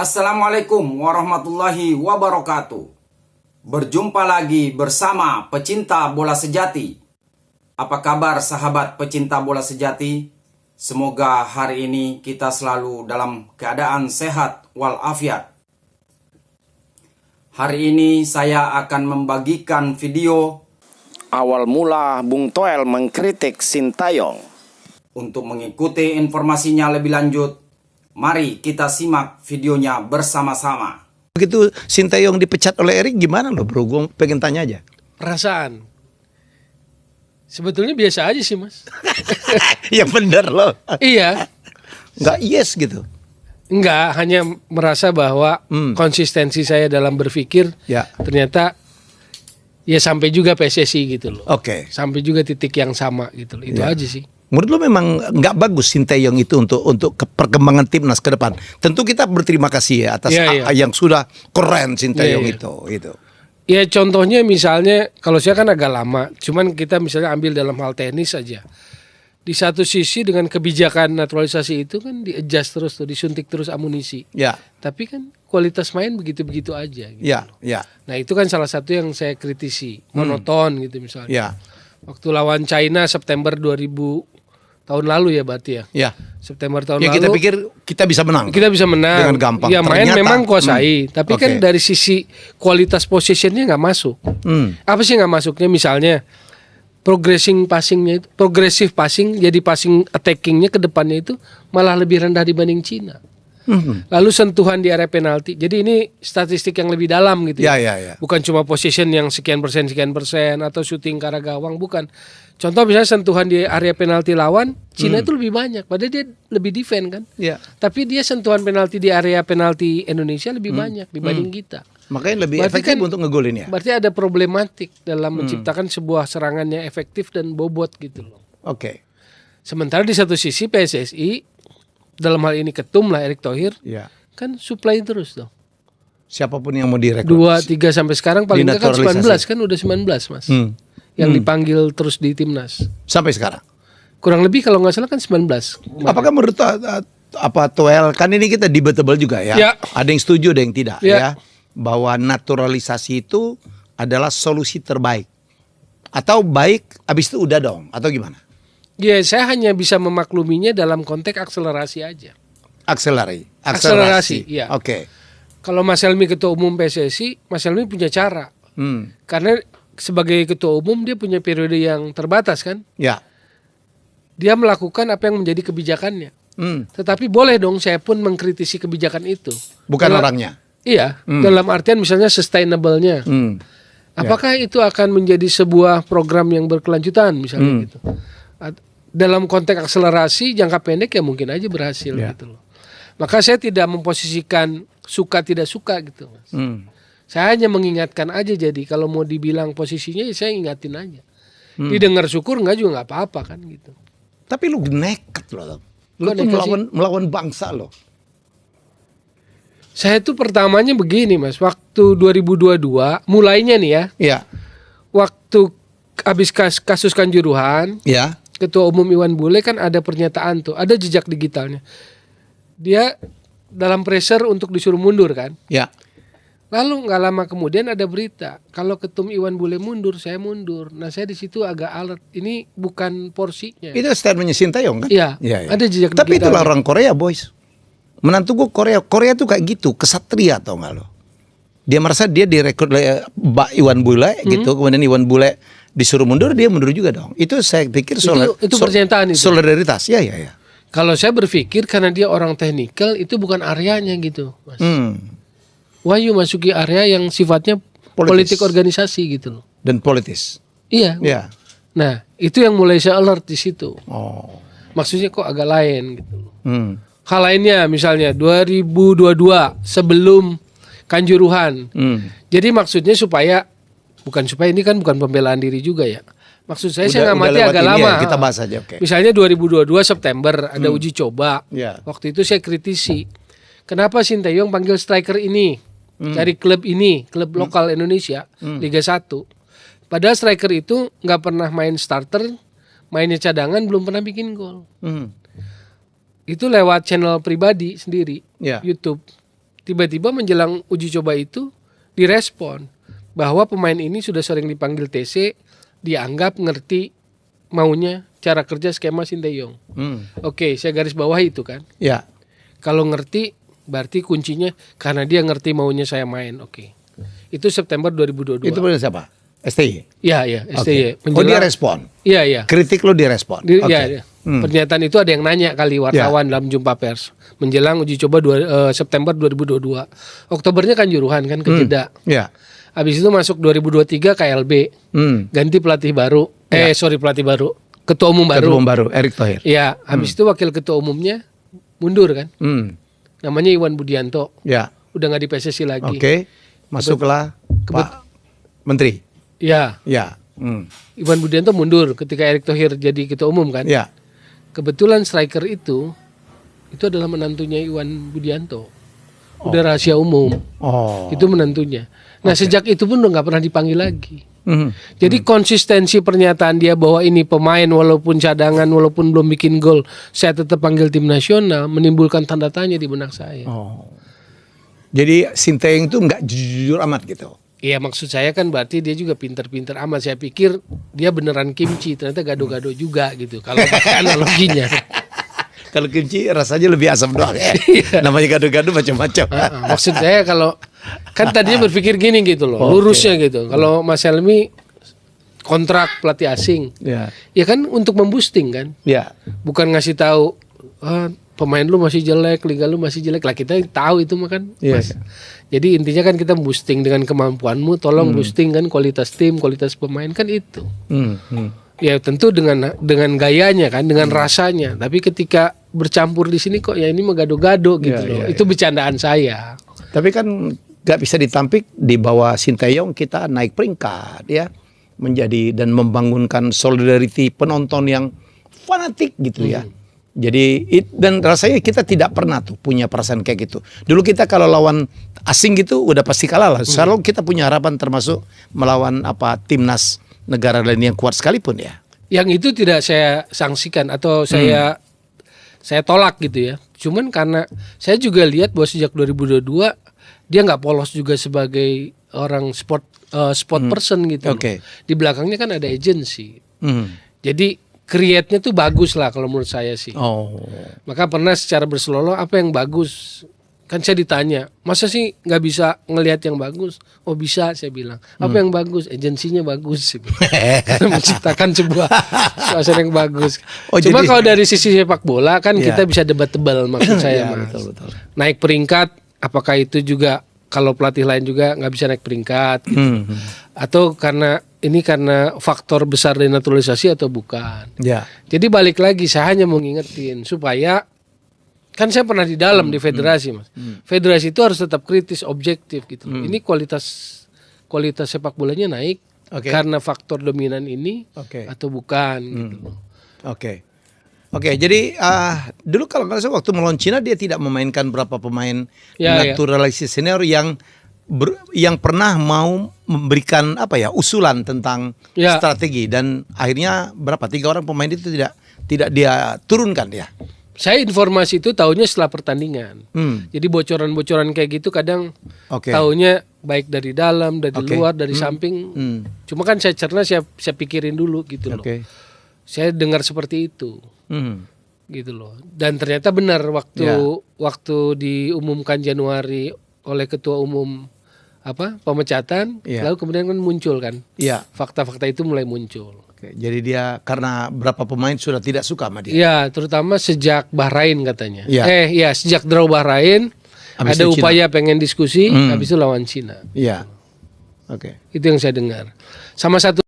Assalamualaikum warahmatullahi wabarakatuh. Berjumpa lagi bersama pecinta bola sejati. Apa kabar sahabat pecinta bola sejati? Semoga hari ini kita selalu dalam keadaan sehat walafiat. Hari ini saya akan membagikan video awal mula Bung Toel mengkritik Sintayong. Untuk mengikuti informasinya lebih lanjut, mari kita simak videonya bersama-sama. Begitu Sintayong dipecat oleh Erik gimana loh bro? Gue pengen tanya aja. Perasaan. Sebetulnya biasa aja sih mas. Ya bener loh. Iya. Nggak yes gitu. Enggak, hanya merasa bahwa konsistensi saya dalam berpikir Ya. ternyata ya sampai juga PSSI gitu loh. Oke. Sampai juga titik yang sama gitu loh. Itu Ya. aja sih. Menurut lo memang nggak bagus Sintayong itu untuk perkembangan timnas ke depan. Tentu kita berterima kasih ya atas yang sudah keren Sintayong itu. Ya contohnya misalnya kalau saya kan agak lama, cuman kita misalnya ambil dalam hal teknis aja. Di satu sisi dengan kebijakan naturalisasi itu kan di-adjust terus tuh, disuntik terus amunisi. Ya. Tapi kan kualitas main begitu-begitu aja gitu. Ya, loh. ya. Nah, itu kan salah satu yang saya kritisi, monoton gitu misalnya. Ya. Waktu lawan China September 2000 tahun lalu ya berarti ya. Ya. September tahun Ya lalu. kita pikir kita bisa menang. Kita bisa menang dengan gampang. Ya main Ternyata, memang kuasai, tapi kan Oke. dari sisi kualitas possessionnya nggak masuk. Apa sih nggak masuknya? Misalnya progressive passing, jadi passing attackingnya ke depannya itu malah lebih rendah dibanding Cina. Lalu sentuhan di area penalti. Jadi ini statistik yang lebih dalam gitu Ya. Bukan cuma possession yang sekian persen atau shooting ke arah gawang, bukan. Contoh misalnya sentuhan di area penalti lawan, Cina itu lebih banyak, padahal dia lebih defend kan. Ya. Tapi dia sentuhan penalti di area penalti Indonesia lebih banyak dibanding kita. Makanya lebih Berarti efektif kan- untuk ngegolin ya. Berarti ada problematik dalam menciptakan sebuah serangan yang efektif dan bobot gitu loh. Oke. Sementara di satu sisi PSSI dalam hal ini ketum lah Erick Thohir Ya. kan supply terus dong. Siapapun yang mau direkrut. 2-3 sampai sekarang paling enggak kan Dinaturalisasi. 19 kan udah 19 mas. Yang dipanggil terus di timnas. Sampai sekarang. Kurang lebih kalau nggak salah kan 19. Apakah menurut Toel, kan ini kita debatable juga ya. Ya. Ada yang setuju, ada yang tidak Ya. ya. Bahwa naturalisasi itu adalah solusi terbaik. Atau baik habis itu udah dong atau gimana? Ya saya hanya bisa memakluminya dalam konteks akselerasi aja. Akselerasi. Iya. Oke. Kalau Mas Helmi ketua umum PSSI, Mas Helmi punya cara. Karena sebagai ketua umum dia punya periode yang terbatas kan. Ya. Dia melakukan apa yang menjadi kebijakannya. Tetapi boleh dong saya pun mengkritisi kebijakan itu. Bukan orangnya. Iya, dalam artian misalnya sustainable-nya. Apakah itu akan menjadi sebuah program yang berkelanjutan misalnya gitu. Dalam konteks akselerasi jangka pendek ya mungkin aja berhasil gitu loh. Maka saya tidak memposisikan suka tidak suka gitu Mas. Saya hanya mengingatkan aja, jadi kalau mau dibilang posisinya ya saya ingatin aja. Didengar syukur enggak juga nggak apa-apa kan gitu. Tapi lu nekat loh. Lu Kok tuh nekat sih? melawan bangsa loh. Saya tuh pertamanya begini Mas, waktu 2022 mulainya nih ya. Iya. Waktu habis kasus Kanjuruhan, Ya. Ketua Umum Iwan Bule kan ada pernyataan tuh, ada jejak digitalnya. Dia dalam pressure untuk disuruh mundur kan. Ya. Lalu nggak lama kemudian ada berita, kalau Ketum Iwan Bule mundur, saya mundur. Nah saya di situ agak alert, ini bukan porsinya. Itu statementnya Sintayong kan? Iya, ada jejak Tapi digital. itulah orang Korea boys. Menantu gue Korea tuh kayak gitu, kesatria tau gak lo? Dia merasa dia direkrut oleh Mbak Iwan Bule gitu, kemudian Iwan Bule disuruh mundur, dia mundur juga dong. Itu saya pikir Itu pernyataan itu. solidaritas, ya. Kalau saya berpikir karena dia orang teknikal itu bukan areanya gitu, Mas. Wahyu masuki area yang sifatnya Politis. politik organisasi gitu loh. Dan politis. Iya. Ya. Nah itu yang mulai saya alert di situ. Oh. Maksudnya kok agak lain gitu loh. Hmm. Hal lainnya misalnya 2022 sebelum Kanjuruhan. Jadi maksudnya bukan supaya ini kan bukan pembelaan diri juga ya. Maksud saya ngamati agak lewatin, lama. ya, kita bahas aja, oke. Misalnya 2022 September ada uji coba. Ya. Waktu itu saya kritisi. Kenapa Sintayong panggil striker ini? Dari klub ini, klub lokal Indonesia, Liga 1. Padahal striker itu nggak pernah main starter, mainnya cadangan, belum pernah bikin gol. Itu lewat channel pribadi sendiri, Ya. YouTube. tiba-tiba menjelang uji coba itu direspon bahwa pemain ini sudah sering dipanggil TC, dianggap ngerti maunya cara kerja skema Sinteyong. Oke, saya garis bawah itu kan. Ya. Kalau ngerti berarti kuncinya karena dia ngerti maunya saya main. Oke. Itu September 2022. Itu benar siapa? STY. Iya, STY. Oh, dia respon. Iya. Kritik lo direspon. Oke. Iya. Pernyataan itu ada yang nanya kali wartawan dalam jumpa pers menjelang uji coba September 2022. Oktobernya kan Juruhan kan ke Jeddah. Ya. Habis itu masuk 2023 KLB. Ganti pelatih baru. Pelatih baru. Ketua umum baru. Ketua umum baru Erick Thohir. Iya, habis itu wakil ketua umumnya mundur kan. Namanya Iwan Budianto. Ya. Udah nggak di PSSI lagi. Oke. Masuklah Pak Menteri. Ya. Ya. Iwan Budianto mundur ketika Erick Thohir jadi ketua umum kan. Ya. Kebetulan striker itu adalah menantunya Iwan Budianto. Udah rahasia umum. Oh. Itu menantunya. Nah sejak itu pun udah nggak pernah dipanggil lagi. Jadi konsistensi pernyataan dia bahwa ini pemain walaupun cadangan, walaupun belum bikin gol, saya tetap panggil tim nasional, menimbulkan tanda tanya di benak saya. Oh. Jadi Sinteyong itu nggak jujur amat gitu. Iya maksud saya kan berarti dia juga pinter-pinter amat. Saya pikir dia beneran kimchi, ternyata gado-gado juga gitu. Kalau pakai analoginya. Kalau kimchi rasanya lebih asam doang ya. Namanya gado-gado macam-macam. Maksud saya kalau kan tadinya berpikir gini gitu loh, lurusnya gitu. Kalau Mas Helmi kontrak pelatih asing, ya kan untuk memboosting kan. Ya. Bukan ngasih tahu pemain lu masih jelek, liga lu masih jelek lah, kita tahu itu mah kan, Mas. Jadi intinya kan kita boosting dengan kemampuanmu, tolong boosting kan kualitas tim, kualitas pemain kan itu. Ya tentu dengan gayanya kan, dengan rasanya. Tapi ketika bercampur di sini kok ya ini mah gado-gado gitu loh. Itu bercandaan saya. Tapi kan nggak bisa ditampik di bawah Sinteyong kita naik peringkat ya, menjadi dan membangunkan solidarity penonton yang fanatik gitu ya. Jadi dan rasanya kita tidak pernah tuh punya perasaan kayak gitu. Dulu kita kalau lawan asing gitu udah pasti kalah lah. Selalu kita punya harapan termasuk melawan timnas negara lain yang kuat sekalipun ya. Yang itu tidak saya sanksikan atau saya tolak gitu ya. Cuman karena saya juga lihat bahwa sejak 2022 dia nggak polos juga sebagai orang sport person gitu. Oke. Di belakangnya kan ada agensi. Jadi create-nya tuh bagus lah kalau menurut saya sih. Maka pernah secara berseloloh apa yang bagus? Kan saya ditanya, masa sih nggak bisa ngelihat yang bagus? Oh bisa, saya bilang. Apa yang bagus? Agensinya bagus. Karena menciptakan sebuah suasana yang bagus. Cuma kalau dari sisi sepak bola kan kita bisa debatable maksud saya, Mas. Betul. Naik peringkat, apakah itu juga kalau pelatih lain juga nggak bisa naik peringkat? Gitu. Atau karena faktor besar denaturalisasi atau bukan? Ya. Jadi balik lagi, saya hanya mau ngingetin supaya kan saya pernah di dalam di federasi, Mas. Federasi itu harus tetap kritis, objektif gitu. Ini kualitas sepak bolanya naik karena faktor dominan ini atau bukan gitu. Oke, jadi dulu kalau nggak salah waktu melawan Cina dia tidak memainkan berapa pemain naturalisasi senior yang pernah mau memberikan usulan tentang strategi dan akhirnya 3 orang pemain itu tidak dia turunkan dia. Saya informasi itu tahunya setelah pertandingan. Jadi bocoran-bocoran kayak gitu kadang tahunya baik dari dalam, dari luar, dari samping. Cuma kan saya cerna, saya pikirin dulu gitu loh. Saya dengar seperti itu, gitu loh. Dan ternyata benar waktu diumumkan Januari oleh ketua umum pemecatan, lalu kemudian kan muncul kan, fakta-fakta itu mulai muncul. Jadi dia karena berapa pemain sudah tidak suka sama dia. Iya, terutama sejak Bahrain katanya. Sejak draw Bahrain ada upaya pengen diskusi, habis itu lawan Cina. Iya. Itu yang saya dengar. Sama satu